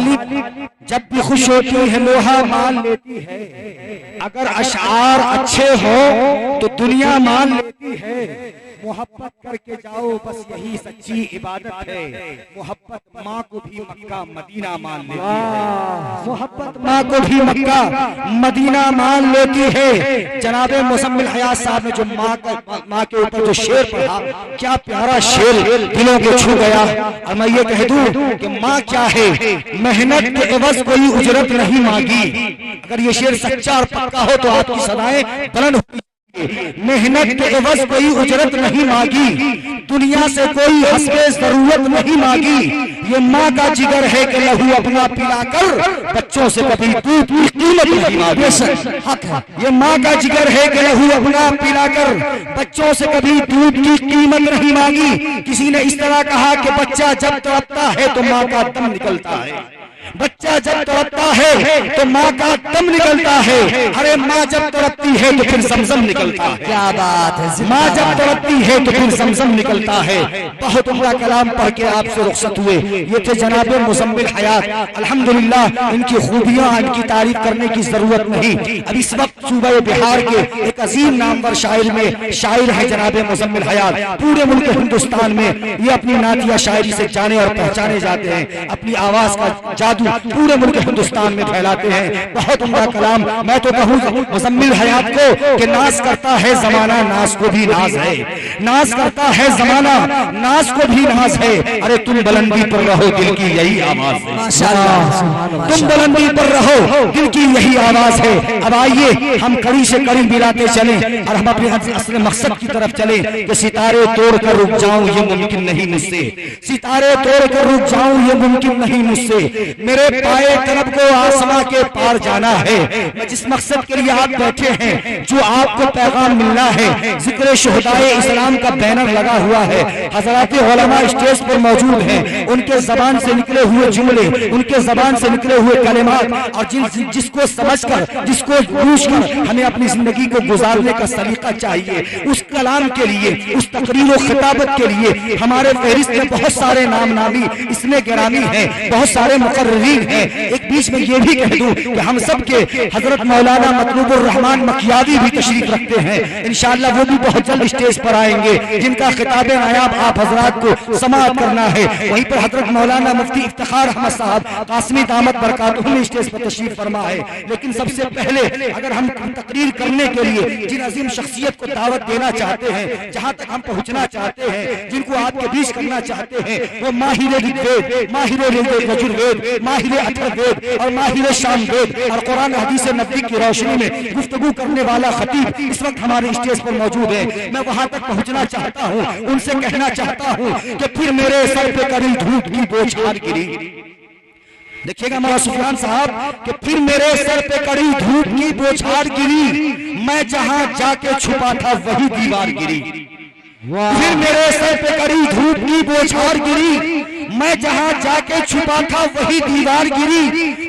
मालिक जब भी खुश होती है लोहा मान लेती है। अगर अशआर अच्छे हो तो दुनिया मान लेती है। मोहब्बत करके जाओ बस यही सच्ची इबादत है। मोहब्बत माँ को भी मक्का मदीना मान लेती है। मोहब्बत माँ को भी मक्का मदीना मान लेती है। जनाबे मुज़म्मिल हयात साहब ने जो माँ के ऊपर जो शेर पढ़ा, क्या प्यारा शेर दिलों को छू गया। और मैं ये कह दूं कि माँ क्या है, मेहनत के एवज कोई उजरत नहीं मांगी। अगर ये शेर सच्चा और पक्का हो तो आपकी सदाएं बुलंद होती। मेहनत के एवज कोई उजरत नहीं मांगी, दुनिया से कोई हस्बे जरूरत नहीं मांगी। ये माँ का जिगर है कि लहू अपना पिलाकर बच्चों से कभी दूध की कीमत नहीं मांगी। हक है, ये माँ का जिगर है कि लहू अपना पिलाकर बच्चों से कभी दूध की कीमत नहीं मांगी। किसी ने इस तरह कहा कि बच्चा जब तड़पता है तो माँ का दम निकलता है। बच्चा जब तड़पता है तो माँ का दम निकलता है। अरे माँ जब तड़पती है तो फिर समसम निकलता है। क्या बात है, माँ जब तड़पती है तो फिर समसम निकलता है। बहुत उम्दा कलाम पढ़ के आपसे रुखसत हुए। ये थे जनाबे मुज़म्मिल हयात। अल्हम्दुलिल्लाह, इनकी खूबियां, इनकी तारीफ करने की जरूरत नहीं। अब इस वक्त सूबे बिहार के एक अजीम नामवर शायर में शायर है जनाबे मुज़म्मिल हयात। पूरे मुल्क हिंदुस्तान में ये अपनी नातिया शायरी से जाने और पहचाने जाते हैं। अपनी आवाज का जादू पूरे मुल्क हिंदुस्तान में फैलाते हैं। बहुत उम्दा कलाम। मैं तो कहूँ मुज़म्मिल हयात को कि नाज करता है जमाना, नाज को भी नाज है। नाज करता है जमाना, नाज को भी नाज है। अरे तुम बुलंदी पर रहो, दिल की यही आवाज है। माशाअल्लाह, तुम बुलंदी पर रहो, दिल की यही आवाज है। अब आइए हम कड़ी से कड़ी मिलाते चलें और हम अपने असली मकसद की तरफ चलें कि सितारे तोड़ कर रुक जाऊं ये मुमकिन नहीं मुझसे। सितारे तोड़ कर रुक जाऊं ये मुमकिन नहीं मुझसे। मेरे पाए तरफ को आसमां के पार जाना है। मैं जिस मकसद के लिए आप बैठे हैं, जो आपको पैगाम मिलना है, जिक्र शुहदाए इस्लाम का बैनर लगा हुआ है। हज़रात उलमा स्टेज पर मौजूद हैं। उनके जबान से निकले हुए जुमले, उनके जबान से निकले हुए कलिमात और जिसको समझकर, जिसको बूझकर हमें अपनी जिंदगी को गुजारने का सलीका चाहिए, उस कलाम के लिए, उस तकरीर और खिताबत के लिए हमारे फहरिस्त में बहुत सारे नाम नामी इसमें गिरामी है, बहुत सारे मुकर्रीन हैं। एक बीच में ये भी कह दूं कि हम सब के हजरत मौलाना मतलूबुर रहमान मकियावी भी तशरीफ रखते हैं। इंशाअल्लाह वो भी बहुत जल्द स्टेज पर आएंगे, जिनका खिताब नायाब आप हजरात को समाअत करना है। वहीं पर हजरत मौलाना मुफ्ती इफ्तिखार अहमद साहब कासमी दामत बरकातुहू स्टेज पर तशरीफ फरमा है। लेकिन सबसे पहले अगर हम तकरीर करने के लिए जिन अजीम शख्सियत को दावत देना चाहते हैं, जहां तक हम पहुंचना चाहते हैं, जिनको आपके बीच करना चाहते हैं, वो माहिर ऋग्वेद, माहिर यजुर्वेद, माहिर अथर्ववेद और माहिर सामवेद और कुरान हदीस नबी की रोशनी में गुफ्तगू करने वाला खतीब इस वक्त हमारे स्टेज पर मौजूद है। मैं वहां तक पहुंचना चाहता हूं, उनसे कहना चाहता हूं कि फिर मेरे सर पे करी धूप की बौछार गिरी। देखिएगा मौलाना सुफियान साहब कि फिर मेरे सर पे कड़ी धूप की बौछार गिरी, मैं जहां जाके छुपा था वही दीवार गिरी। फिर मेरे सर पे कड़ी धूप की बौछार गिरी, मैं जहां जाके छुपा था वही दीवार गिरी।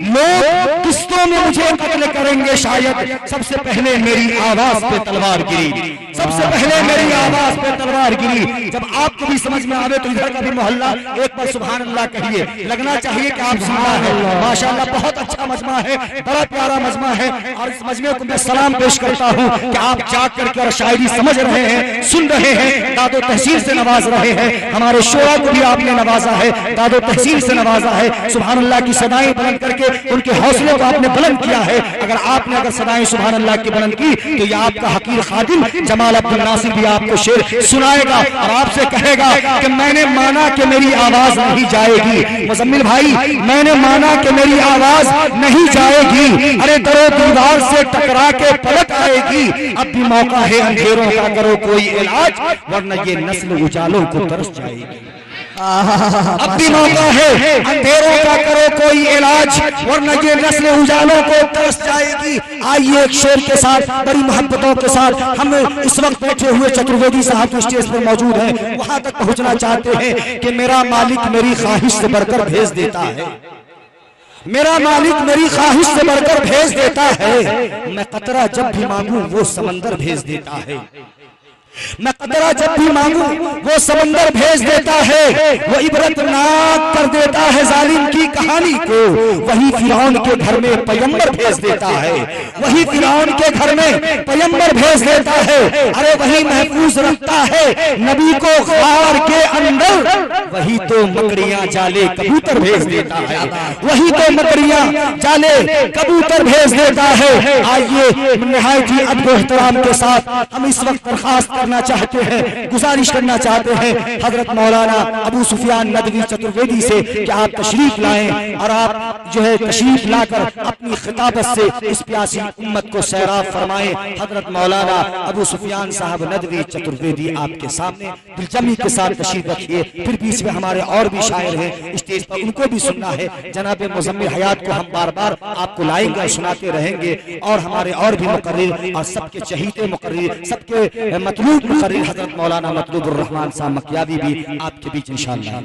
लोग किस्तों में मुझे कत्ल करेंगे शायद, सबसे पहले मेरी आवाज पे तलवार गिरी। सबसे पहले मेरी आवाज पे तलवार गिरी। जब आपको भी समझ में आवे तो इधर का भी मोहल्ला एक बार सुभान अल्लाह कहिए, लगना चाहिए कि आप जिंदा है। माशाअल्लाह बहुत अच्छा मजमा है, बड़ा प्यारा मजमा है। और इस मजमे को मैं सलाम पेश करता हूँ कि आप जाग करके और शायरी समझ रहे हैं, सुन रहे हैं, दादो तहसील से नवाज रहे हैं। हमारे शोरा को भी आपने नवाजा है, दादो तहसील से नवाजा है। सुभान अल्लाह की सदाएं बुलंद करके उनके हौसले को आपने बुलंद किया है। अगर सदाएं सुभान अल्लाह की बुलंद की तो ये आपका हकीर खादिम जमाल अब्दुल नासिर भी आपको शेर सुनाएगा और आपसे कहेगा कि मैंने माना कि मेरी आवाज नहीं जाएगी। मुज़म्मिल भाई, मैंने माना कि मेरी आवाज नहीं जाएगी। अरे दरो दीवार से टकरा के पलट आएगी। अब भी मौका है अंधेरों का, करो कोई इलाज, वरना ये नस्ल उजालों को तरस जाएगी। अब भी मौका है अंधेरों का, करो कोई इलाज, वरना ये नस्ल उजालों को तरस जाएगी। आइए एक शेर के साथ, बड़ी मोहब्बतों के साथ, हम इस वक्त बैठे हुए चतुर्वेदी साहब के स्टेज पर मौजूद हैं, वहां तक पहुंचना चाहते हैं कि मेरा मालिक मेरी ख्वाहिश से बढ़कर भेज देता है। मेरा मालिक मेरी ख्वाहिश से बढ़कर भेज देता है। मैं कतरा जब भी मांगू वो समंदर भेज देता है। मैं कतरा जब भी मांगू वो समंदर भेज देता है, वो इबरतनाक कर देता है जालिम की कहानी को। वही फिरौन के घर में पैगंबर भेज देता है, वही फिरौन के घर में पैगंबर भेज देता है। अरे वही महफूज रखता है नबी को गार के अंदर, वही तो मकड़ियां जाले कबूतर भेज देता है, वही तो मकड़ियां जाले कबूतर भेज देता है। आइए निहायत ही अदब एहतराम के साथ हम इस वक्त दरखास्त करना चाहते हैं, गुजारिश करना चाहते हैं हजरत मौलाना अबू सुफियान नदवी चतुर्वेदी से कि आप तशरीफ लाएं और आप जो है तशरीफ लाकर अपनी खिताबत से इस प्यासी उम्मत को सैराब फरमाएं। हजरत मौलाना अबू सुफियान साहब नदवी चतुर्वेदी आपके सामने दिलजमी के साथ तशरीफ रखिए। फिर बीच में हमारे और भी शायर हैं स्टेज पर, उनको भी सुनना है। जनाब मुज़म्मिल हयात को हम बार बार आपको लाएंगे और सुनाते रहेंगे, और हमारे और भी मुकर्रिर और सबके चहीते मुकर्रिर, सबके मतलूब मुकर्रिर हजरत मौलाना मतलूबुर रहमान साहब मक्यावी भी आपके बीच इंशाअल्लाह।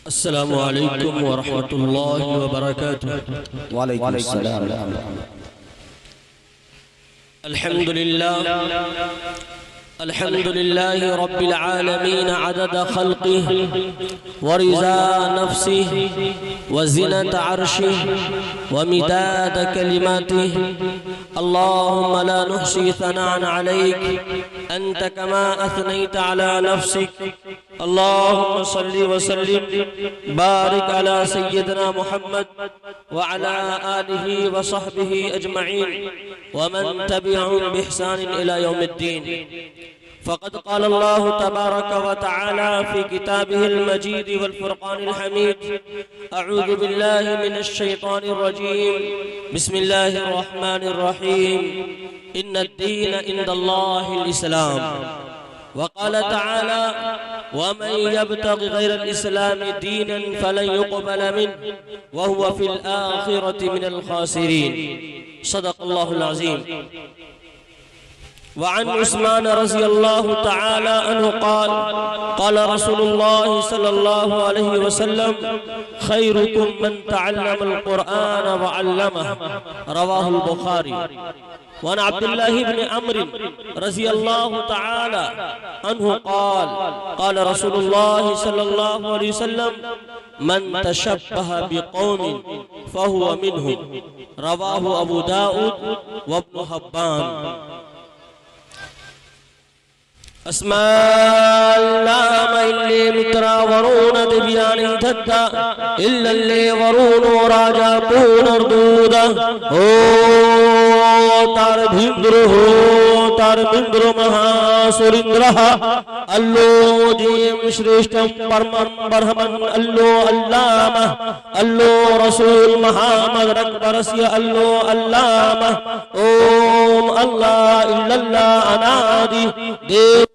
अस्सलामु अलैकुम व रहमतुल्लाहि व बरकातुहू। वालेकुम अस्सलाम। अल्हम्दुलिल्लाह अल्हम्दुलिल्लाहि रब्बिल आलमीन अदद खल्क़िहि व रिज़ा नफ्सिहि व ज़िनत अर्शिहि व मिदाद कलिमातिहि। अल्लाहुम्मा ला नुहसी सनाअन अलैक अंत कमा अथनैत अला नफ्सिक। अल्लाहुम्मा सल्लि व सल्लिम बारिक अला सय्यिदना मुहम्मद व अला आलिहि व सहबिहि अजमईन व मन तबिअहुम बिइहसान इला यौमिद्दीन। फ़क़द क़ाल अल्लाहु तबारक व तआला फ़ी किताबिहिल मजीद वल फ़ुरक़ानिल हमीद। अऊज़ु बिल्लाहि मिनश शैतानिर रजीम। बिस्मिल्लाहिर रहमानिर रहीम। इन्नद-दीन इंदल्लाहिल इस्लाम। वक़ाल तआला वमन यब्तग़ि गैरल इस्लामी दीनन फ़लन युक़बल मिन्हु व हुवा फ़िल आख़िरति मिनल ख़ासिरीन। सदक़ल्लाहुल अज़ीम। वअन उस्मान रज़ियल्लाहु तआला अन्हु क़ाल क़ाल रसूलुल्लाह सल्लल्लाहु अलैहि वसल्लम खैरुकुम मन तअल्लमल क़ुरआन व अल्लमहु। रवाहुल बुखारी। वअन अब्दुल्लाह इब्न अम्र रज़ियल्लाहु तआला अन्हु क़ाल क़ाल रसूलुल्लाह सल्लल्लाहु अलैहि वसल्लम मन तशब्बह बिक़ौमिन फ़हुव मिन्हुम। रवाहु अबू दाऊद व इब्न हिब्बान। अस्माल्लाम इल्ले मित्रा वरून दिव्यानि धद्दा इल्लल्ले वरून राजा पूर्णर्दूदा हो तार भिंद्र महासुरिंद्र अल्लो जीम श्रेष्ठम परमं ब्रह्मन अल्लो अल्लामा अल्लो रसूल मुहम्मद रकबरस्य अल्लो अल्लामा ओम अल्लाह इल्लल्लाह अनादि देव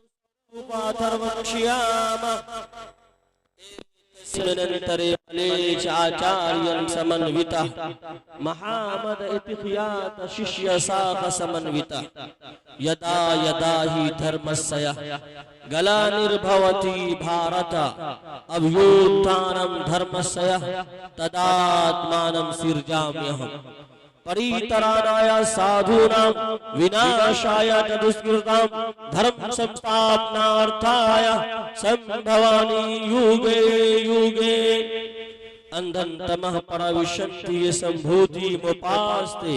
आचार्यं समन्वितः महामद इतिख्यात शिष्य शाख समन्वितः यदा यदा हि धर्मस्य गलानिर्भवति भारत अभ्युत्थानं धर्मस्य तदात्मानं सिर्जाम्यहम्। परितराणाय साधूनां विनाशाय च दुष्कृतां धर्म संस्थापनार्थाय संभवामि युगे युगे। अंधं तमः प्रविशन्ति ये संभूति मुपास्ते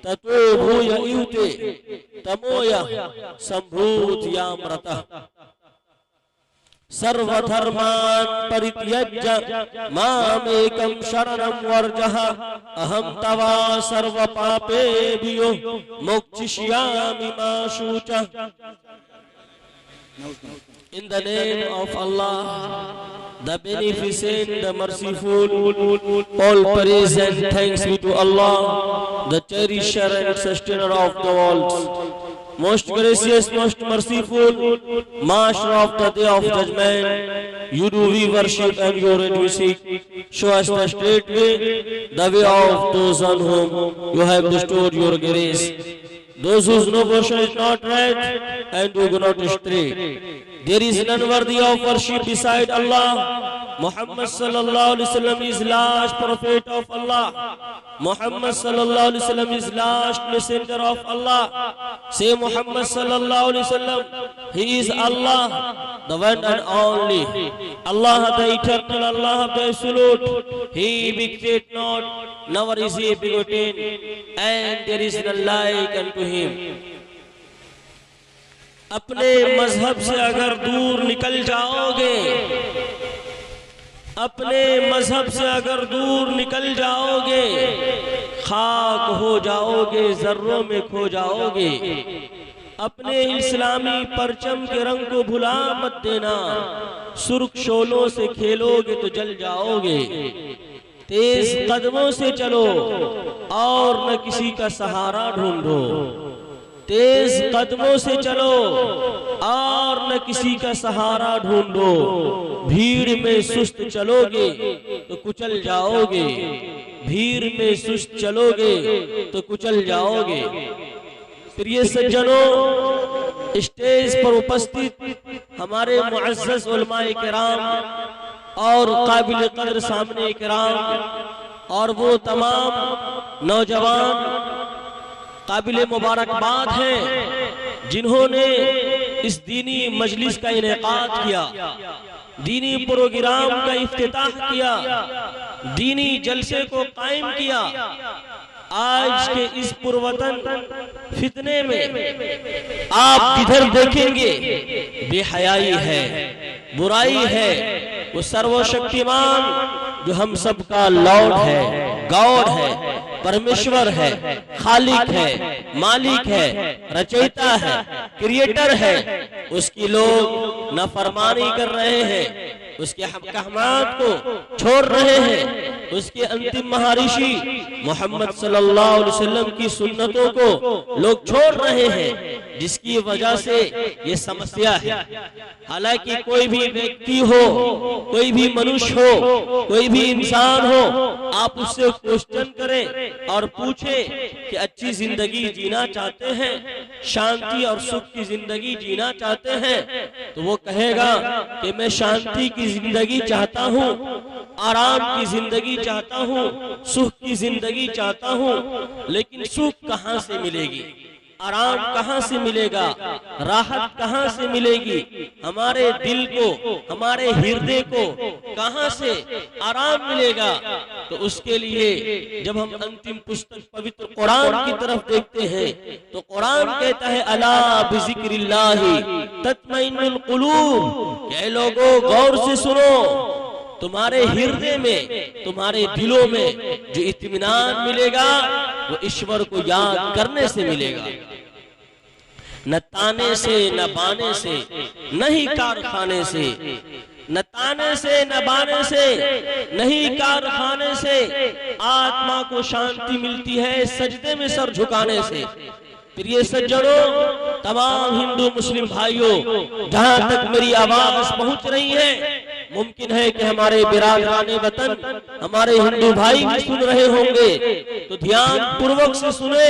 ततो भूय युते तमोय संभूत्यामृतः। सर्वधर्मान् परित्यज्य मामेकं शरणं वर्जः अहं तवा सर्वपापेभ्यो मोक्षयिष्यामि मा शुचः। In the name of Allah, the Beneficent, the Merciful, all praise and thanks be to Allah, the Cherisher and Sustainer of the world. most gracious, most merciful, Master of the Day of Judgment, you do we worship and you already seek. Show us the straight way, the way of those on whom you have bestowed your grace. Those whose no portion is not right and who do not stray. There is none worthy of worship beside Allah. Muhammad sallallahu alaihi wasallam is last prophet of Allah. Muhammad sallallahu alaihi wasallam is last messenger of Allah. Say Muhammad sallallahu alaihi wasallam, he is Allah, the one and only. Allah the eternal, Allah the absolute. He begat not, never is he begotten, and there is none like unto him. अपने मजहब से अगर दूर निकल जाओगे, अपने मजहब से अगर दूर निकल जाओगे, खाक हो जाओगे, जर्रों में खो जाओगे। अपने इस्लामी परचम के रंग को भुला मत देना, सुर्ख शोलों से खेलोगे तो जल जाओगे। तेज कदमों से चलो और न किसी का सहारा ढूंढो, तेज कदमों से चलो और न किसी का सहारा ढूंढो। भीड़ में सुस्त चलोगे तो कुचल जाओगे, भीड़ में सुस्त चलोगे तो कुचल जाओगे। प्रिय सज्जनों, स्टेज पर उपस्थित हमारे मुअज़्ज़ज़ उलमाए किराम और काबिल कदर सामने किराम और वो तमाम नौजवान काबिल मुबारकबाद हैं जिन्होंने इस दीनी मजलिस का इनेकाद किया, दीनी प्रोग्राम का इफ्तिताह किया, दीनी जलसे को कायम किया। आज के इस पुरवतन फितने में आप किधर देखेंगे बेहयाई है, बुराई है। वो सर्वशक्तिमान जो हम सबका लॉर्ड है, गॉड है, परमेश्वर है, खालिक है, मालिक है, रचयिता है, क्रिएटर है, उसकी लोग नाफरमानी कर रहे हैं, उसके अहकामात को छोड़ रहे हैं। उसके अंतिम महर्षि मोहम्मद सल्लल्लाहु अलैहि वसल्लम की सुन्नतों को लोग छोड़ रहे हैं, जिसकी वजह से ये समस्या है। हालांकि कोई भी व्यक्ति हो, कोई भी मनुष्य हो, कोई भी इंसान हो, आप उससे क्वेश्चन करें और पूछें कि अच्छी जिंदगी जीना चाहते हैं, शांति और सुख की जिंदगी जीना चाहते हैं, तो वो कहेगा कि मैं शांति की जिंदगी चाहता हूँ, आराम की जिंदगी चाहता हूँ, सुख की जिंदगी चाहता हूँ। लेकिन सुख कहाँ से मिलेगी, आराम कहाँ से मिलेगा, राहत कहाँ से मिलेगी, हमारे दिल को, हमारे हृदय को कहाँ से आराम मिलेगा? तो उसके लिए जब हम अंतिम पुस्तक पवित्र कुरान की तरफ देखते हैं तो कुरान कहता है अला बिज़िक्रिल्लाहि तत्मइन्नुल कुलूब। ऐ लोगों, गौर से सुनो, तुम्हारे हृदय में, तुम्हारे दिलों में जो इत्मीनान मिलेगा वो ईश्वर को याद करने से मिलेगा। न ताने से, न बाने से, न ही कारखाने से, न ताने से, न बाने से, नहीं कारखाने से आत्मा को शांति मिलती है सजदे में सर झुकाने से। प्रिय सज्जनों, तमाम हिंदू मुस्लिम भाइयों, जहां तक मेरी आवाज पहुंच रही है, मुमकिन है कि हमारे बिरादराने वतन, हमारे हिंदू भाई भी सुन रहे होंगे, तो ध्यान पूर्वक से सुने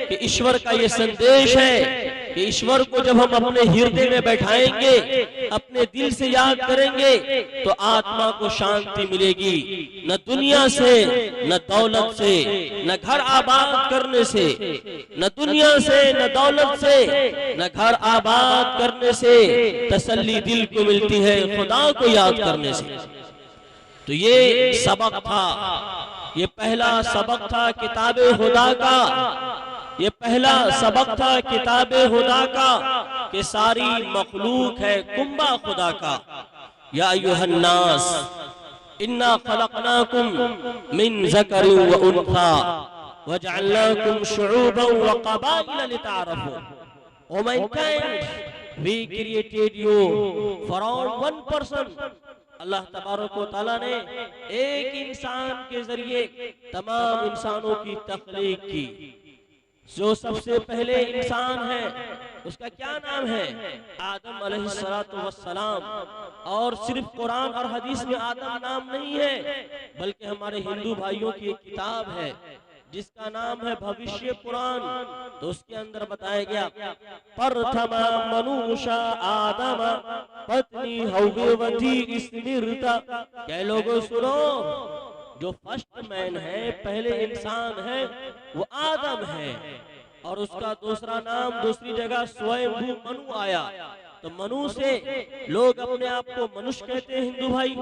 कि ईश्वर का ये संदेश है कि ईश्वर को जब हम अपने हृदय में बैठाएंगे, अपने दिल से याद करेंगे, तो आत्मा को शांति मिलेगी। न दुनिया से, न दौलत से, न घर आबाद करने से, न दुनिया से, न दौलत से, न घर आबाद करने से तसल्ली दिल को मिलती है खुदा को याद करने से। तो ये सबक था, ये पहला सबक था किताबे हुदा का, ये पहला सबक था किताबे हुदा का कि सारी मखलूक है कुंबा खुदा का। या अय्युहन्नास इन्ना खलकनाकुम मिन ज़करिन व उन्सा वजअलनाकुम शुऊबन व क़बाइल लितअरफू। O mankind, we created you for one person. Allah तबारक व तआला ने एक इंसान के जरिए तमाम इंसानों की तख्लीक की। जो सबसे पहले इंसान है उसका क्या नाम है? आदम अलैहिस्सलातु वस्सलाम। और सिर्फ कुरान और हदीस में आदम नाम नहीं है, बल्कि हमारे हिंदू भाइयों की एक किताब है जिसका नाम है भविष्य पुराण। तो उसके अंदर बताया गया प्रथमा मनुष्य आदम पत्नी हव्वती स्मृता। क्या लोगों सुनो, जो फर्स्ट मैन है, पहले इंसान है, वो आदम है। और उसका दूसरा नाम दूसरी जगह स्वयंभू मनु आया। तो मनु से लोग अपने आप को मनुष्य कहते हैं हिंदू भाई,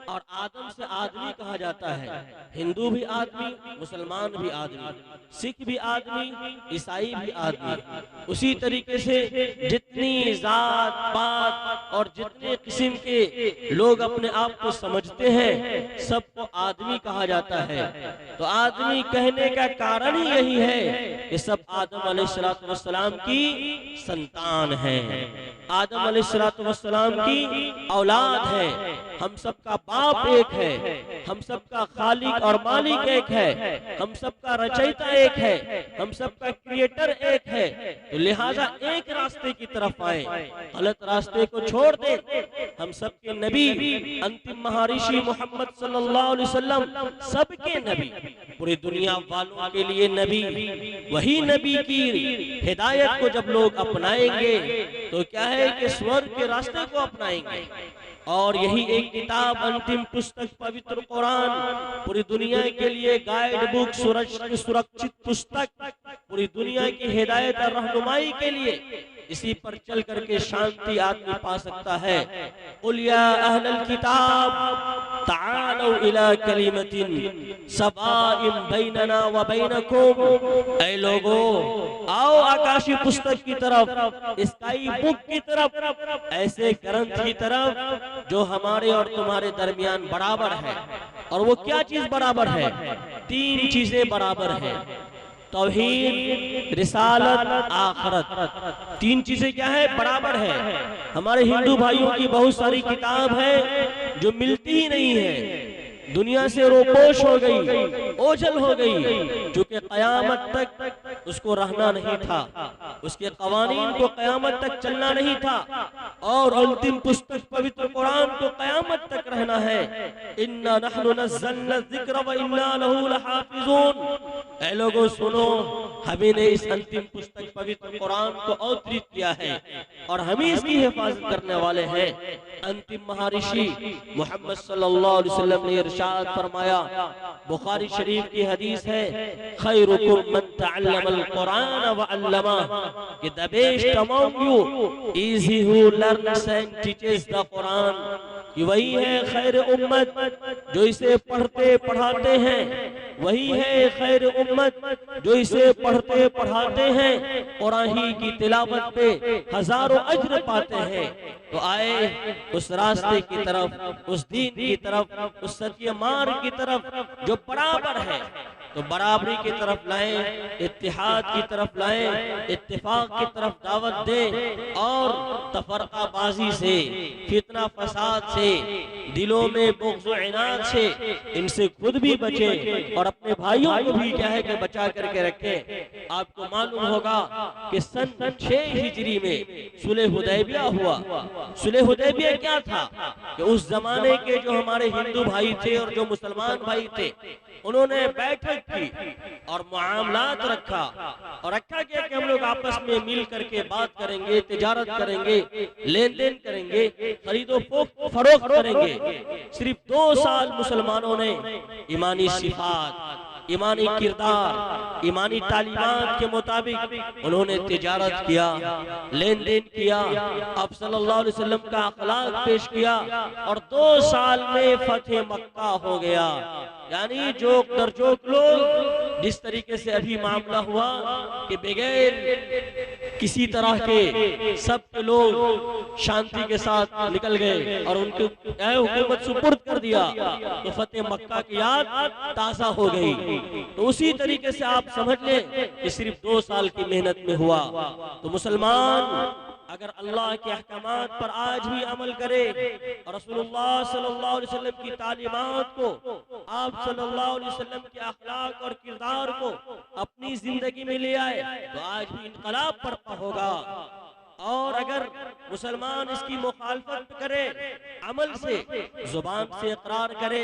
और आदम से आदमी कहा जाता है। हिंदू भी आदमी, मुसलमान भी आदमी, सिख भी आदमी, ईसाई भी आदमी। उसी तरीके से जितनी जात पात और जितने किस्म के लोग अपने आप को समझते हैं, सबको आदमी कहा जाता है। तो आदमी कहने का कारण ही यही है कि सब आदम अलैहिस्सलातु वस्सलाम की संतान है, आदम अलैहिस्सलातु वस्सलाम की औलाद है। हम सबका बाप एक है, हम सबका खालिक और मालिक एक है, हम सबका रचयिता एक है, हम सबका क्रिएटर एक है। तो लिहाजा एक रास्ते की तरफ आए, गलत रास्ते को छोड़ दे। हम सबके नबी, अंतिम महर्षि मोहम्मद सल्लल्लाहु अलैहि वसल्लम सबके नबी, पूरी दुनिया वालों के लिए नबी। वही नबी की हिदायत को जब लोग अपनाएंगे तो क्या है कि स्वर्ग के रास्ते को अपनाएंगे। और यही एक किताब, अंतिम पुस्तक पवित्र कुरान, पूरी दुनिया के लिए गाइड बुक, सुरक्षित पुस्तक, पूरी दुनिया की हिदायत और रहनुमाई के लिए। इसी पर चल करके शांति आदमी पा सकता है। कुल या अहलल किताब ताअलू इला कलिमतिन सवाइम बैनना व बैनकुम। ऐ लोगो, आओ आकाशी पुस्तक की तरफ, स्काई बुक की तरफ, ऐसे ग्रंथ की तरफ जो हमारे और तुम्हारे दरमियान बराबर है। और वो क्या चीज बराबर है? तीन चीजें बराबर है, तौहीद, रिसालत, आखिरत। तीन चीजें क्या है? बराबर है। हमारे हिंदू भाइयों की बहुत सारी किताब है जो मिलती ही नहीं है, दुनिया से रोपोश हो गई, ओझल हो गई, क्योंकि कयामत तक उसको रहना नहीं था, उसके कवानीन को कयामत तक चलना नहीं था। और अंतिम पुस्तक पवित्र कुरान को कयामत तक रहना है। इन्ना नहनु नज़्ज़लना ज़िक्र व इन्ना लहू लहाफ़िज़ून। ऐ लोगों सुनो, हमें ने इस अंतिम पुस्तक पवित्र कुरान को अवतरित किया है और हम ही इसकी हिफाजत करने वाले हैं। अंतिम महर्षि मोहम्मद सल्लल्लाहु अलैहि वसल्लम ने इरशाद फरमाया, बुखारी शरीफ की हदीस है, खैरुकुम मन तअल्लमल कुरान व अल्लमा, कि the best among you is he who learns and teaches the Quran. कि वही है खैर उम्मत जो इसे पढ़ते पढ़ाते हैं, वही है खैर उम्मत जो इसे पढ़ते पढ़ाते हैं, कुरान की तिलावत पे हजारों अज्र पाते हैं। तो आए उस रास्ते की तरफ, उस दीन की तरफ, उस सत्य मार्ग की तरफ जो बराबर है, तो बराबरी की तरफ लाएं, इत्तिहाद की तरफ लाएं, इत्तिफाक की तरफ दावत दें। और तफरकाबाजी से, फितना फसाद से, दिलों में बुग़्ज़ व इनाद से, इनसे खुद भी बचें और अपने भाइयों को भी क्या है कि बचा करके रखें। आपको मालूम होगा कि सन 6 हिजरी में सुलह हुदैबिया हुआ। सुलह हुदैबिया क्या था कि उस जमाने के जो हमारे हिंदू भाई थे और जो मुसलमान भाई थे, उन्होंने बैठक की और मुआमलात रखा, और रखा क्या कि हम लोग आपस में मिल करके बात करेंगे, तिजारत करेंगे, लेन देन करेंगे, खरीदो फरोख्त करेंगे। सिर्फ 2 साल मुसलमानों ने ईमानी सिफात, ईमानी किरदार, ईमानी तालीमात के मुताबिक उन्होंने तिजारत किया, लेन देन किया, आप सल्लल्लाहु अलैहि वसल्लम का अखलाक पेश किया, और 2 साल में फतेह मक्का हो गया। यानी जोक दर जोक लोग, जिस तरीके से अभी मामला हुआ कि बगैर किसी तरह के सब के लोग शांति के साथ निकल गए और उनको हुकूमत सुपुर्द कर दिया, तो फतेह मक्का की याद ताज़ा हो गई। तो उसी तरीके से आप समझ लें कि सिर्फ 2 साल की मेहनत में हुआ। तो मुसलमान अगर अल्लाह के अहकामात पर आज भी अमल करे और रसूलुल्लाह सल्लल्लाहु अलैहि वसल्लम की तालीमात को, आप सल्लल्लाहु अलैहि वसल्लम के अखलाक और किरदार को अपनी जिंदगी में ले आए तो आज भी इनकलाब बर्पा होगा। और अगर मुसलमान इसकी मुखालफत करे, अमल से जुबान से इकरार करे,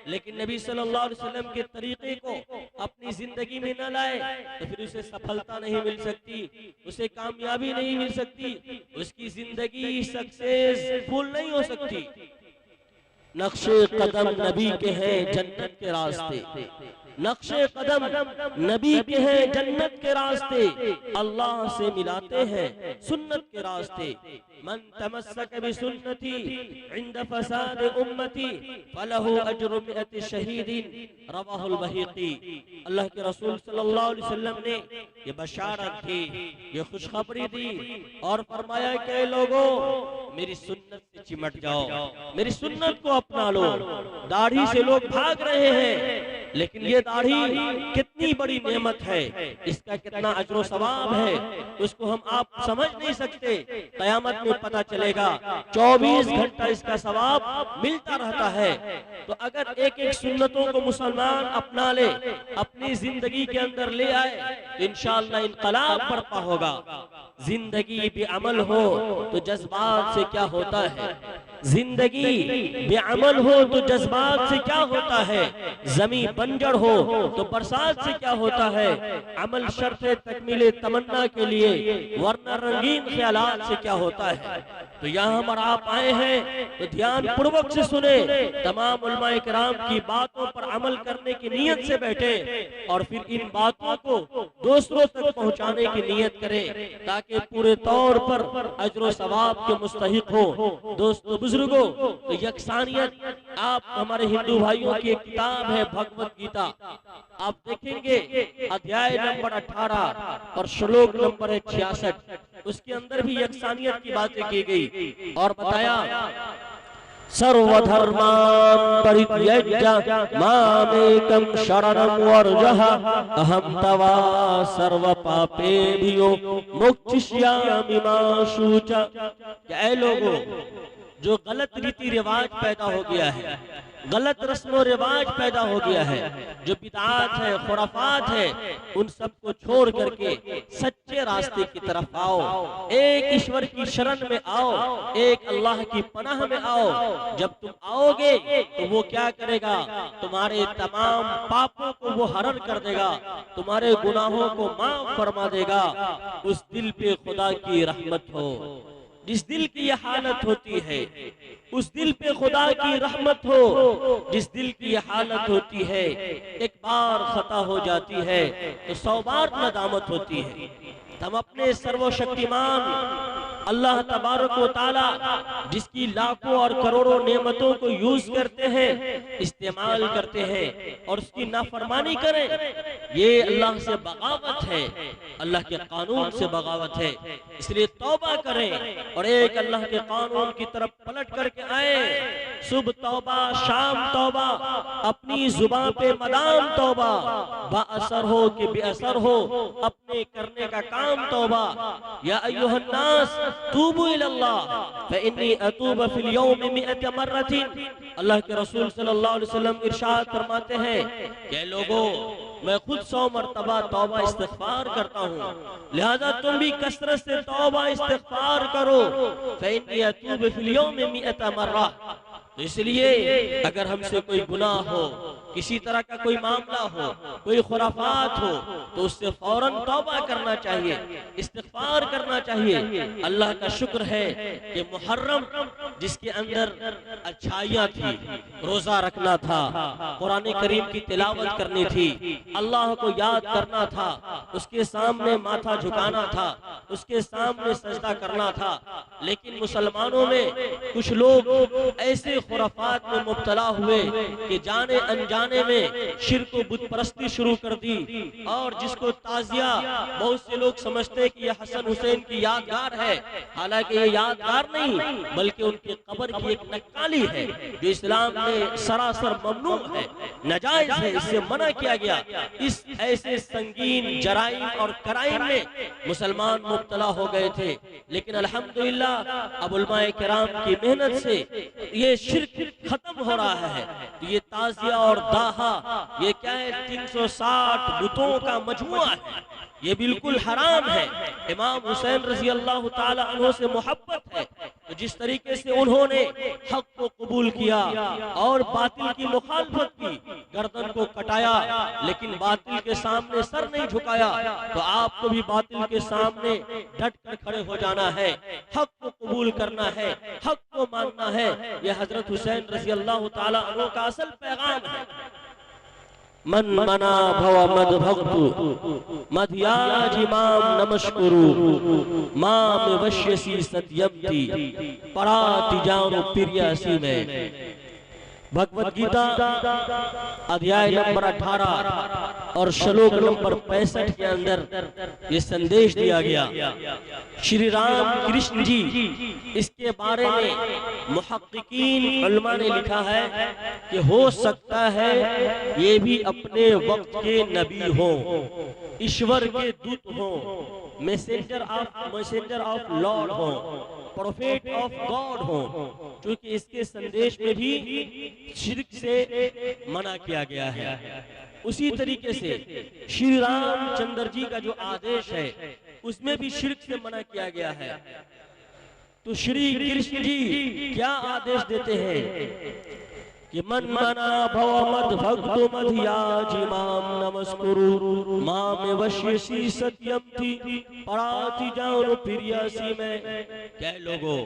लेकिन नबी सल्लल्लाहु अलैहि वसल्लम के तरीके को अपनी जिंदगी में न लाए तो फिर उसे सफलता नहीं मिल सकती, उसे कामयाबी नहीं मिल सकती, उसकी जिंदगी सक्सेसफुल नहीं हो सकती। नक्शे कदम नबी के हैं जन्नत के रास्ते, नक्शे कदम नबी के हैं जन्नत के रास्ते, अल्लाह से मिलाते हैं सुन्नत के रास्ते। मन तमस्सक बिसुन्नती इंद फसाद उम्मती फलहु अज्रु मिअति शहीदिन, रवाहुल बहीक़ी। अल्लाह के रसूल सल्लल्लाहु अलैहि वसल्लम ने ये बशारत दी, ये खुशखबरी दी और फरमाया कि लोगों मेरी सुन्नत से चिमट जाओ, मेरी सुन्नत को अपना लो। दाढ़ी से लोग भाग रहे हैं, लेकिन ये दाढ़ी कितनी बड़ी नेमत है, इसका कितना अजर सवाब है, उसको हम आप समझ नहीं सकते। कयामत में पता चलेगा, 24 घंटा इसका सवाब मिलता रहता है। तो अगर एक एक सुन्नतों को मुसलमान अपना ले, अपनी जिंदगी के अंदर ले आए तो इंशाअल्लाह इनकलाब बर्पा होगा। जिंदगी बेअमल हो तो जज्बात से क्या होता है, जिंदगी बेअमल हो तो जज्बात से क्या होता है, जमीन बंजर हो तो बरसात से क्या होता है। अमल शर्त है तकमीले तमन्ना के लिए, वरना रंगीन ख्यालात से क्या होता है। तो यहाँ हम आप आए हैं तो ध्यान पूर्वक से सुने, तमाम उलमाए किराम की बातों पर अमल करने की नीयत से बैठे और फिर इन बातों को दूसरों तक पहुँचाने की नीयत करें ताकि पूरे तौर पर अजर सवाब के मुस्तहिक हो। दोस्तों बुजुर्गों, तो यकसानियत आप हमारे हिंदू भाइयों की एक किताब है भगवत गीता, आप देखेंगे अध्याय नंबर 18 और श्लोक नंबर है 66, उसके अंदर भी यकसानियत की बातें की गई और बताया सर्वधर्मान् परित्यज्य मामेकं शरणं वर्जः अहं तवा सर्व पापेभ्यो मोक्षयिष्यामि मा शुचा। क्या लोगों, जो गलत रीति रिवाज पैदा हो गया है, गलत रस्म रिवाज पैदा हो गया है, जो बिदआत है, खुराफात है, उन सबको छोड़ करके सच्चे रास्ते की तरफ आओ, एक ईश्वर की शरण में आओ, एक अल्लाह की पनाह में आओ। जब तुम आओगे तो वो क्या करेगा, तुम्हारे तमाम पापों को वो हरण कर देगा, तुम्हारे गुनाहों को माफ फरमा देगा। उस दिल पे खुदा की रहमत हो, जिस दिल की यह हालत होती है, उस दिल पे खुदा की रहमत हो। जिस दिल की यह हालत होती है, एक बार खता हो जाती है तो 100 बार नदामत होती है। हम अपने सर्वशक्तिमान अल्लाह तबारक व तआला जिसकी लाखों और करोड़ों नेमतों को यूज करते हैं, इस्तेमाल करते हैं और उसकी नाफरमानी करें, ये अल्लाह से बगावत है, अल्लाह के कानून से बगावत है। इसलिए तौबा करें और एक अल्लाह के कानून की तरफ पलट करके आए। सुबह तौबा, शाम तौबा, अपनी जुबान पे मदाम तौबा, बाअसर हो कि बेअसर हो, अपने करने का काम तौबा। या अय्युहन्नास तूबू इलल्लाह फइन्नी अतूबु फिल यौमि मिअत मर्रतिन। अल्लाह के रसूल सल्लल्लाहु अलैहि वसल्लम इरशाद फरमाते हैं कि लोगों, मैं खुद 100 मरतबा तौबा इस्तिग़फ़ार करता हूँ, लिहाजा तुम भी कसरत से तौबा इस्तिग़फ़ार करो। फइन्नी अतूबु फिल यौमि मिअत मर्रा। तो इसलिए अगर हमसे कोई गुनाह हो, किसी तरह का कोई मामला हो, कोई खुराफात हो, तो उससे फौरन तौबा करना चाहिए, इस्तिग़फ़ार करना चाहिए। अल्लाह का शुक्र है कि मुहर्रम जिसके अंदर अच्छाइयाँ थी, रोजा रखना था, कुरान करीम की तिलावत करनी थी, अल्लाह को याद करना था, उसके सामने माथा झुकाना था, उसके सामने सजदा करना था, लेकिन मुसलमानों में कुछ लोग ऐसे खुराफात में मुब्तला हुए कि जाने अनजाने में शिर्क व बुत परस्ती शुरू कर दी। और जिसको ताजिया बहुत से लोग समझते हैं कि यह हसन हुसैन की यादगार है, हालांकि ये यादगार नहीं बल्कि उनके कब्र की एक नक्काली है जो इस्लाम में सरासर ममनू है, नाजायज है, इससे मना किया गया। इस ऐसे संगीन जराइम और कराइम में मुसलमान मुब्तला हो गए थे, लेकिन अल्हम्दुलिल्लाह अब उलमाए किराम की मेहनत से ये शिर्क खत्म हो रहा है। तो ये ताजिया और दाहा, ये क्या है? 360 बुतों का मजमुआ है, ये बिल्कुल हराम है। इमाम हुसैन रजी अल्लाह ताला अन्हु से मोहब्बत है, तो जिस तरीके से उन्होंने हक को कबूल किया और बातिल की मुखालफत की, गर्दन को कटाया लेकिन बातिल के सामने सर नहीं झुकाया, तो आपको भी बातिल के सामने डट कर खड़े हो जाना है, हक को कबूल करना है, हक को मानना है। यह हजरत हुसैन रजी अल्लाह ताला अन्हु का असल पैगाम है। मन मना भव मद भक्तु मध्याज इमाम नमस्कुरु माम वश्यसी सत्यमति पराति जानो प्रियसी में। भगवत गीता अध्याय नंबर 18 और श्लोक नंबर 65 के अंदर ये संदेश दिया गया। श्री राम कृष्ण जी, इसके बारे में मुहक्किकीन उलमा ने लिखा है कि हो सकता है ये भी अपने वक्त के नबी हो, ईश्वर के दूत हो, मैसेंजर ऑफ लॉर्ड हो, प्रोफेट ऑफ गॉड हो, क्योंकि इसके संदेश में भी शिर्क से मना किया गया है। उसी तरीके से श्री रामचंद्र जी का जो आदेश है उसमें भी शिर्क से मना किया गया है। तो श्री कृष्ण जी क्या आदेश देते हैं कि मन मना भव मद भक्तो मध्याज इमाम नमस्कुरु माम वश्यसी सत्यम थी पराति जानो प्रियसी में। क्या लोगों,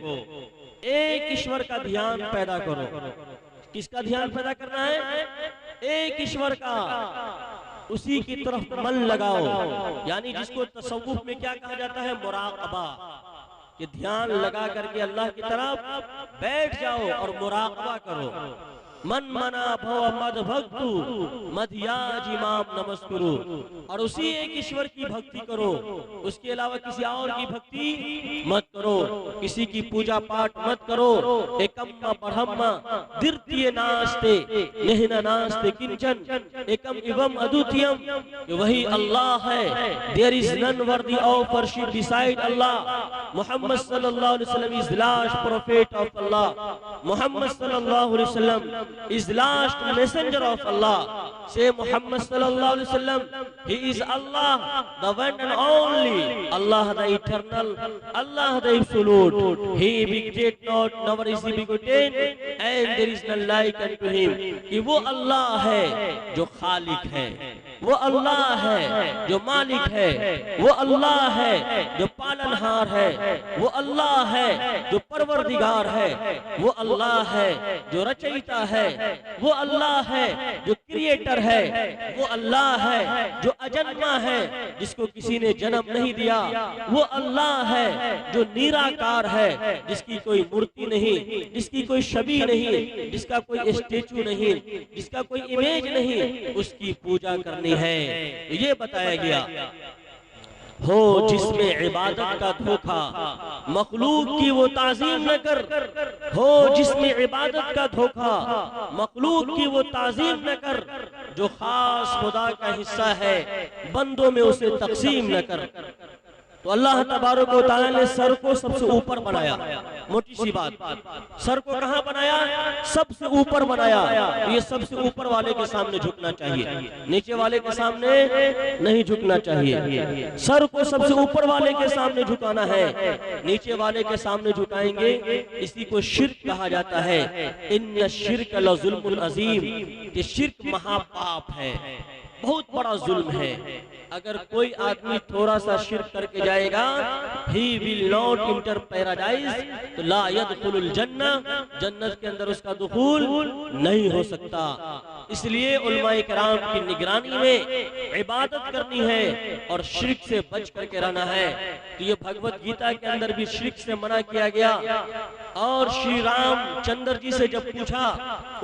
एक ईश्वर का ध्यान पैदा करो। किसका ध्यान पैदा करना है? एक ईश्वर का, उसी की तरफ मन लगाओ। यानी जिसको तसव्वुफ में क्या कहा जाता है? मुराक़बा, कि ध्यान लगा करके अल्लाह की तरफ बैठ जाओ और मुराक़बा करो। मन मना भव मद भक्तु मध्याज इमाम नमस्कुरु, और उसी एक ईश्वर की भक्ति करो, उसके अलावा किसी और की भक्ति मत करो, किसी की पूजा पाठ मत करो। एकम ब्रह्म द्वितीय नास्ते नहिना नास्ते किंचन एकम एवं अद्वितीयम, वही अल्लाह है। There is none worthy of worship beside Allah. Muhammad सल्लल्लाहु अलैहि वसल्लम is last prophet of Allah. Muhammad सल्लल्लाहु अलैहि वसल्लम is last messenger of Allah. Say Muhammad sallallahu alaihi wasallam, he is Allah, the one and only, Allah the eternal, Allah the absolute. He begat not, never is he begotten, and there is none like unto him. कि वो अल्लाह है जो खालिक है, वो अल्लाह है जो मालिक है, वो अल्लाह है जो पालनहार है, वो अल्लाह है जो परवरदिगार है, वो अल्लाह है जो रचयिता है, वो अल्लाह है जो क्रिएटर है, वो अल्लाह है जो अजन्मा है, जिसको किसी ने जन्म नहीं दिया, वो अल्लाह है जो निराकार है, जिसकी कोई मूर्ति नहीं, जिसकी कोई छवि नहीं, जिसका कोई स्टेचू नहीं, जिसका कोई इमेज नहीं, उसकी पूजा करनी है। ये बताया गया। हो जिसमें इबादत का धोखा, मखलूक की वो ताज़ीम न कर। हो जिसमें इबादत का धोखा, मखलूक की वो ताज़ीम न कर। जो खास खुदा का हिस्सा है, बंदों में उसे तकसीम न कर। तो अल्लाह तबारक व तआला ने सर को सबसे ऊपर बनाया। मोटी सी बात, सर को कहाँ बनाया? सबसे ऊपर बनाया। ये सबसे ऊपर वाले के सामने झुकना चाहिए, नीचे वाले के सामने नहीं झुकना चाहिए। सर को सबसे ऊपर वाले के सामने झुकाना है, नीचे वाले के सामने झुकाएंगे, इसी को शिर्क कहा जाता है। इन्न शिर्क लज़ुल्मुन अज़ीम, कि शिर्क महापाप है, बहुत बड़ा जुल्म है। अगर कोई आदमी थोड़ा सा शिर्क करके जाएगा, he will not enter paradise, तो ला यदखुलुल जन्ना, जन्नत के अंदर उसका दुखूल नहीं हो सकता। इसलिए उलमाए किराम की निगरानी में इबादत करनी है और शिर्क से बच करके रहना है। तो ये भगवत गीता के अंदर भी शिर्क से मना किया गया। और श्री रामचंद्र जी से जब पूछा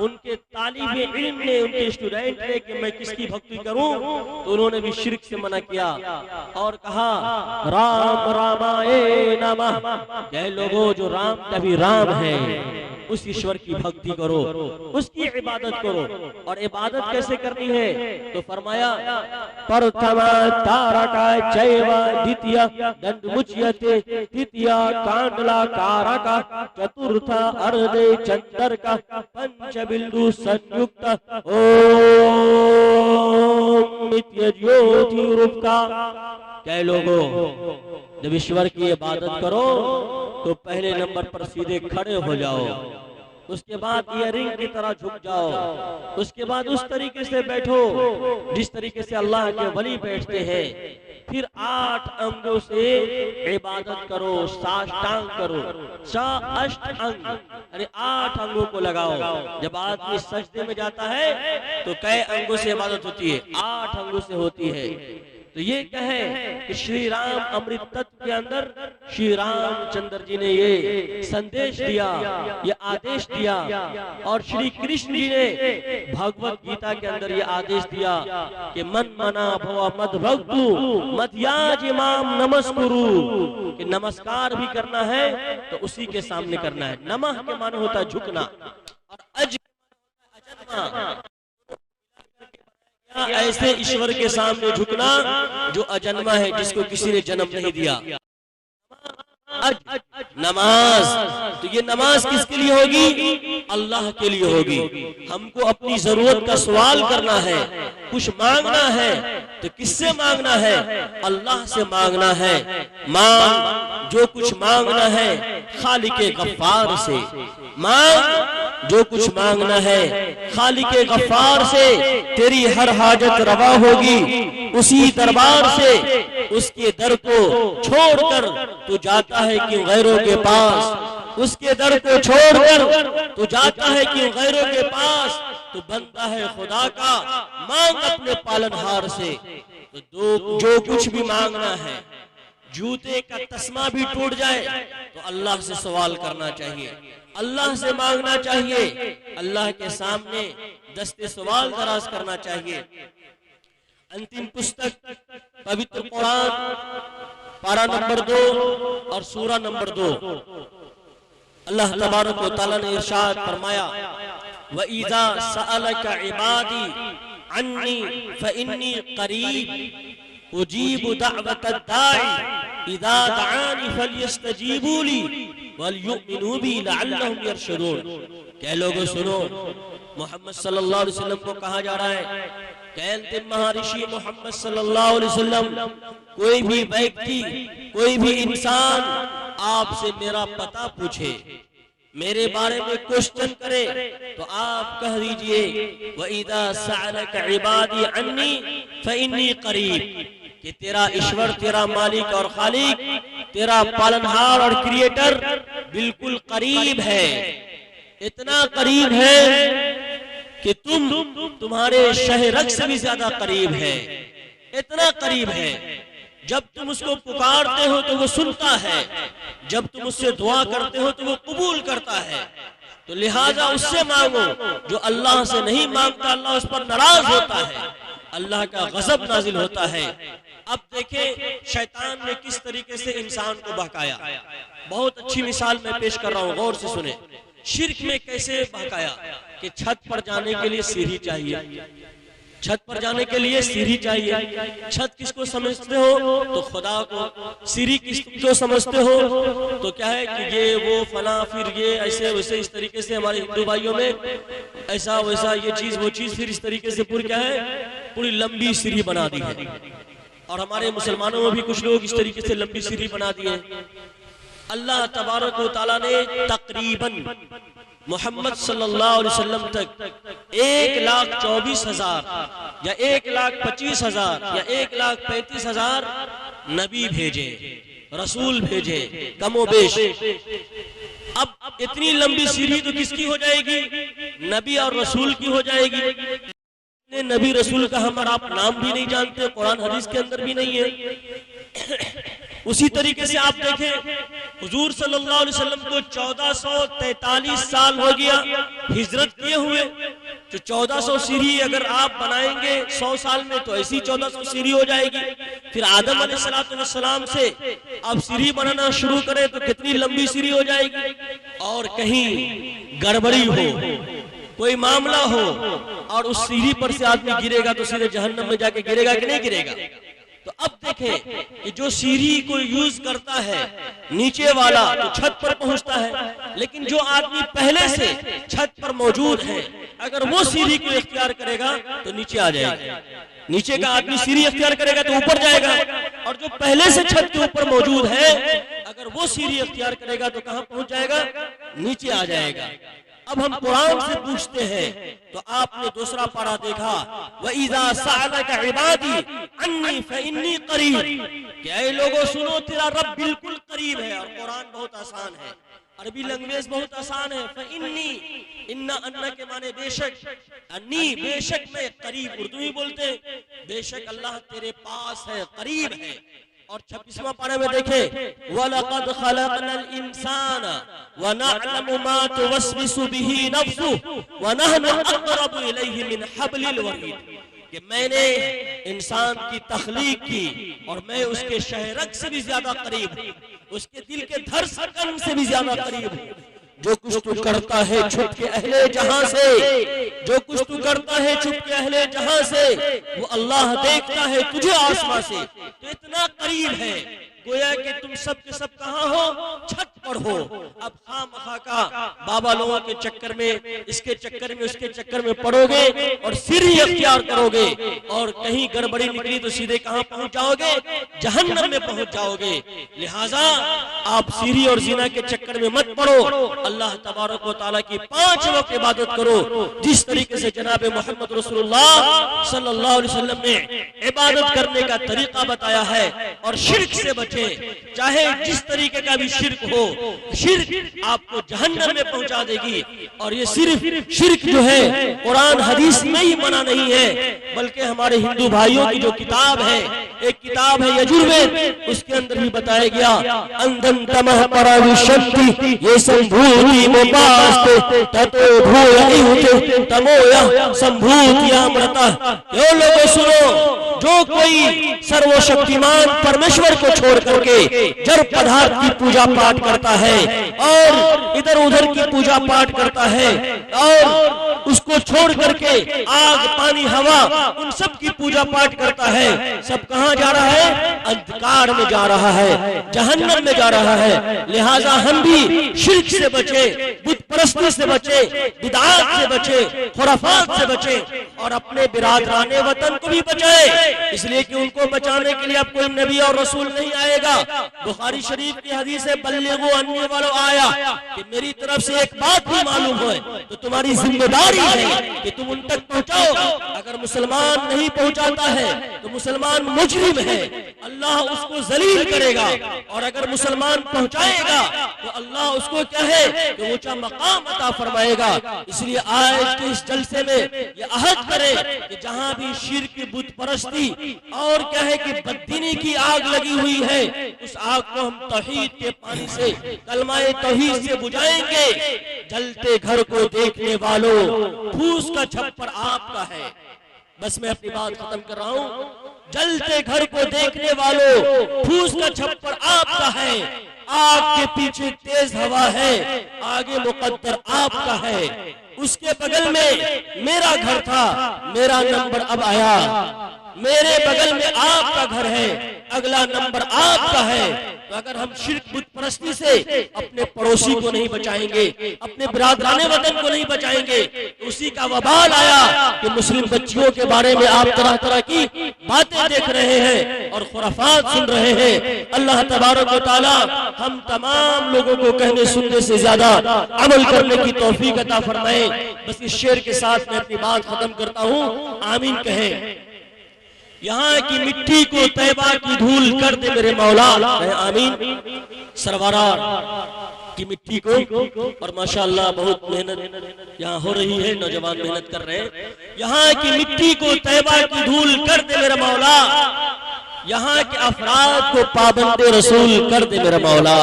उनके तालिबे इल्म ने, उनके स्टूडेंट ने कि मैं किसकी भक्ति करूं, तो उन्होंने भी शिर्क से मना किया और कहा राम रामाय नमः। कह लोगों, जो राम का भी राम है, उस ईश्वर की भक्ति करो, उसकी इबादत करो। और इबादत कैसे करनी है? तो फरमाया प्रथम तारका चैव द्वितीय दंडमुच्यते तृतीय कांडला कारका चतुर्थ अर्धे चंद्रका पंच बिंदु संयुक्त ओम नित्य ज्योति रूपका। क्या लोगों, जब ईश्वर की इबादत करो तो पहले नंबर पर सीधे खड़े हो जाओ, उसके बाद इयरिंग की तरह झुक जाओ, उसके बाद उस तरीके से बैठो जिस तरीके से अल्लाह के वली बैठते हैं। फिर 8 अंगों से इबादत करो, साष्टांग करो, अष्ट अंग यानी 8 अंगों को लगाओ। जब आदमी सजदे में जाता है तो कई अंगों से इबादत होती है? 8 अंगों से होती है। तो ये क्या है कि श्री राम अमृत तत्व के अंदर श्री रामचंद्र जी ने ये संदेश दिया, ये आदेश दिया, और श्री कृष्ण जी ने भगवत गीता के अंदर ये आदेश दिया कि मन मना भव मद भक्तु मध्याज इमाम नमस्कुरु, कि नमस्कार भी करना है तो उसी के सामने करना है। नमः के माने होता है झुकना, और अजन्मा ऐसे ईश्वर के सामने झुकना जो अजन्मा है, जिसको किसी ने जन्म नहीं दिया। नमाज, तो ये नमाज किसके लिए होगी? अल्लाह के लिए होगी। हमको अपनी जरूरत का सवाल करना है, कुछ मांगना है तो किससे मांगना है? अल्लाह से मांगना है। मांग जो कुछ मांगना है खालिके गफ्फार से, मांग जो कुछ मांगना है खालिके गफ्फार से। तेरी हर हाजत रवा होगी उसी दरबार से। उसके दर को छोड़कर तू जाता है क्यों गैरों के पास? उसके दर को छोड़कर तू जाता है क्यों गैरों के पास? तू बनता है खुदा का, मांग अपने पालनहार से। तो जो कुछ भी मांगना है, जूते का तस्मा भी टूट जाए तो अल्लाह से सवाल करना चाहिए, अल्लाह से मांगना चाहिए, अल्लाह के सामने दस्ते सवाल दराज करना चाहिए। अंतिम पुस्तक पवित्र कुरान, पारा नंबर 2 और सूरा नंबर 2, अल्लाह तबारक व तआला ने इरशाद फरमाया व इज़ा सअलका इबादी अन्नी फइन्नी करीब उजीबु दअवतद दाई इज़ा दआनी फलयस्तजीबू ली वलयुमिनू बी लअल्लहुम यरशुदून। क्या लोगों सुनो, मोहम्मद सल्लल्लाहु अलैहि वसल्लम को कहा जा रहा है कि अंतिम महर्षि मोहम्मद सल्लल्लाहु अलैहि वसल्लम, कोई भी व्यक्ति, कोई भी इंसान आपसे मेरा पता पूछे, मेरे बारे में क्वेश्चन करे, तो आप कह दीजिए व इज़ा सअलका इबादी अन्नी फइन्नी करीब, कि तेरा ईश्वर, तेरा मालिक और खालिक, तेरा पालनहार और क्रिएटर बिल्कुल करीब है। इतना करीब है कि तुम्हारे शहरक से भी ज्यादा करीब है। इतना करीब है, जब तुम उसको पुकारते हो तो वो सुनता है, जब तुम उससे दुआ करते हो तो वो कबूल करता है। तो लिहाजा उससे मांगो। जो अल्लाह से नहीं मांगता, अल्लाह उस पर नाराज होता है, अल्लाह का गजब नाजिल होता है। अब देखें शैतान ने किस तरीके से इंसान को बहकाया। बहुत अच्छी मिसाल मैं पेश कर रहा हूँ, गौर से सुने। शिर्क में कैसे बहकाया कि छत पर जाने के लिए सीढ़ी चाहिए, छत पर जाने के लिए सीढ़ी चाहिए। छत किसको समझते हो? तो खुदा को। सीढ़ी किसको समझते हो? तो क्या है कि ये वो फला, फिर ये ऐसे वैसे, इस तरीके से हमारे हिंदू भाइयों में ऐसा वैसा, ये चीज वो चीज, फिर इस तरीके से पूरी क्या है, पूरी लंबी सीढ़ी बना दी है। और हमारे मुसलमानों में भी कुछ लोग इस तरीके से लंबी सीढ़ी बना दी है। अल्लाह तबारक व तआला ने तकरीबन मोहम्मद सल्लल्लाहु अलैहि वसल्लम तक 1,24,000 या 1,25,000 या 1,35,000 नबी भेजे, रसूल भेजे, कमोबेश। अब इतनी लंबी सीढ़ी तो किसकी हो जाएगी? नबी और रसूल की हो जाएगी। नबी रसूल का हम और आप नाम भी नहीं जानते, कुरान हदीस के अंदर भी नहीं है। उसी तरीके से आप देखें हुजूर सल्लल्लाहु अलैहि वसल्लम को 1443 साल हो गया हिजरत किए हुए। तो 1400 सीढ़ी अगर आप बनाएंगे 100 साल में, तो ऐसी 1400 सीढ़ी हो जाएगी। फिर आदम अलैहिस्सलाम से आप सीढ़ी बनाना शुरू करें तो कितनी लंबी सीढ़ी हो जाएगी। और कहीं गड़बड़ी हो, कोई मामला हो और उस सीढ़ी पर से आदमी गिरेगा तो सीधे जहन्नम में जाके गिरेगा कि नहीं गिरेगा। तो अब देखें कि जो सीढ़ी को यूज करता है नीचे वाला तो छत पर पहुंचता है, लेकिन जो आदमी पहले से छत पर मौजूद है अगर वो सीढ़ी को इख्तियार करेगा तो नीचे आ जाएगा। नीचे का आदमी सीढ़ी इख्तियार करेगा तो ऊपर जाएगा, और जो पहले से छत के ऊपर मौजूद है अगर वो सीढ़ी इख्तियार करेगा तो कहां पहुंच जाएगा, नीचे आ जाएगा। अब हम कुरान से पूछते हैं तो आपने दूसरा पारा देखा, वइज़ा सअलका इबादी अन्नी फइन्नी करीब, क्या ये लोगों सुनो तेरा रब बिल्कुल करीब है। और कुरान बहुत आसान है, अरबी लैंग्वेज बहुत आसान है। फइन्नी, इन्ना अन्ना के माने बेशक, अन्नी बेशक में, करीब उर्दू ही बोलते हैं, बेशक अल्लाह तेरे पास है, करीब है। और 26वां पारे में देखें, वलक़द खलक़नल इंसाना व नअलमु मा तुवस्विसु बिही नफ्सुहु व नहनु अक़रबु इलैहि मिन हब्लिल वरीद, कि मैंने इंसान की तख्लीक की और मैं उसके शहरक से भी ज्यादा करीब हूँ, उसके दिल के धड़कन से भी ज्यादा करीब हूँ। जो कुछ तू करता है छुप के अहले जहां से, जो कुछ तू करता है छुप के अहले जहां से, वो अल्लाह देखता है तुझे आसमां से। तो इतना करीब है, गोया कि तुम सब के सब कहाँ हो, छत पर हो। अब खामखा का बाबा लोगों के चक्कर में, इसके चक्कर में, उसके चक्कर में पड़ोगे और सीढ़ी इख्तियार करोगे और कहीं गड़बड़ी निकली तो सीधे कहाँ पहुंच जाओगे, जहन्नम में पहुंच जाओगे। लिहाजा आप सीढ़ी और जिना के चक्कर में मत पड़ो, अल्लाह तबारक व तआला की 5 वक्त इबादत करो जिस तरीके से जनाब मोहम्मद रसूलुल्लाह सल्लल्लाहु अलैहि वसल्लम ने इबादत करने का तरीका बताया है। और शिर्क से बचे, चाहे जिस तरीके का भी शिर्क हो, शिर्क आपको जहन्नम में पहुंचा देगी। और ये सिर्फ शिर्क जो है कुरान हदीस में ही मना नहीं है, बल्कि हमारे हिंदू भाइयों की जो किताब है, एक किताब है यजुर्वेद, उसके अंदर भी बताया गया, अंदन तमह पराविशक्ति ये संभूति मोपास्ते ततो भूय तमोया संभूति अमृता। यो लोगों सुनो, जो कोई सर्वशक्तिमान परमेश्वर को छोड़ करके जड़ पदार्थ की पूजा पाठ करता है और इधर उधर की पूजा पाठ करता है और उसको छोड़ करके आग पानी हवा उन सब की पूजा पाठ करता है, सब कहां जा रहा है, अंधकार में जा रहा है, जहन्नम में जा रहा है। लिहाजा हम भी शिर्क से बचे, बुत परस्ती से बचे, बिदआत से बचे, खुराफात से बचे और अपने बिरादराने वतन को भी बचाए। इसलिए कि उनको बचाने के लिए अब कोई नबी और रसूल नहीं आएगा। बुखारी शरीफ की हदीस है, बल्लिगु अन्नी वालो आया, कि मेरी तरफ से एक बात भी मालूम हो तो तुम्हारी जिम्मेदारी है कि तुम उन तक पहुंचाओ। अगर मुसलमान नहीं पहुंचाता है तो मुसलमान मुजरिम है, अल्लाह उसको जलील करेगा। और अगर मुसलमान पहुंचाएगा तो अल्लाह उसको क्या है कि ऊंचा मकाम अता फरमाएगा। इसलिए आज के इस जलसे में ये अहद करें कि जहां भी शिर्क, बुत परस्ती और क्या है कि बददीनी की आग लगी हुई है, उस आग को हम तौहीद के पानी से, कलमाए तौहीद से बुझाएंगे। जलते घर को देखने वालों, फूस का छप्पर आपका है। बस मैं अपनी बात खत्म कर रहा हूँ। जलते घर को देखने वालों, फूस का छप्पर आपका है, आग के पीछे तेज हवा है, आगे मुकद्दर आपका है। उसके बगल में मेरा घर था, मेरा नंबर अब आया, मेरे बगल में आपका घर है, अगला नंबर आपका है। तो अगर हम शिर्क, बुत परस्ती से अपने पड़ोसी को नहीं बचाएंगे, अपने बिरादराने वतन को नहीं बचाएंगे, तो उसी का वबाल आया कि मुस्लिम बच्चियों के बारे में आप तरह तरह की बातें देख रहे हैं और खुराफात सुन रहे हैं। अल्लाह तबारक व तआला हम तमाम लोगों को कहने सुनने से ज्यादा अमल करने की तौफीक अता फरमाए। बस इस शेर के साथ मैं अपनी बात खत्म करता हूँ, आमीन कहें। यहाँ की मिट्टी को तैबा की धूल कर दे मेरे मौला, आमीन। सरवारा की मिट्टी को, और माशाअल्लाह बहुत मेहनत यहाँ हो रही है, नौजवान मेहनत कर रहे हैं। यहाँ की मिट्टी को तैबा की धूल कर दे मेरा मौला, यहाँ के अफराद को पाबंदे रसूल कर दे मेरा मौला।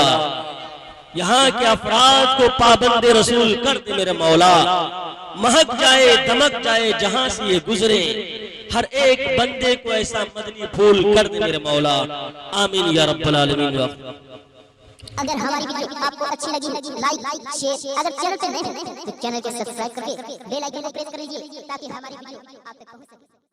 यहाँ के अफराद को पाबंद रसूल कर दे मेरे मौला। महक जाए दमक जाए जहाँ से ये गुजरे, हर एक बंदे को ऐसा मदनी फूल कर दे मेरे मौला। आमीन या रब्बल आलमीन। अगर हमारी वीडियो आपको अच्छी लगी, लाइक शेयर, अगर चैनल पे नए हैं तो चैनल को सब्सक्राइब करके बेल आइकन को प्रेस कर लीजिए ताकि हमारी वीडियो आप तक पहुंच सके।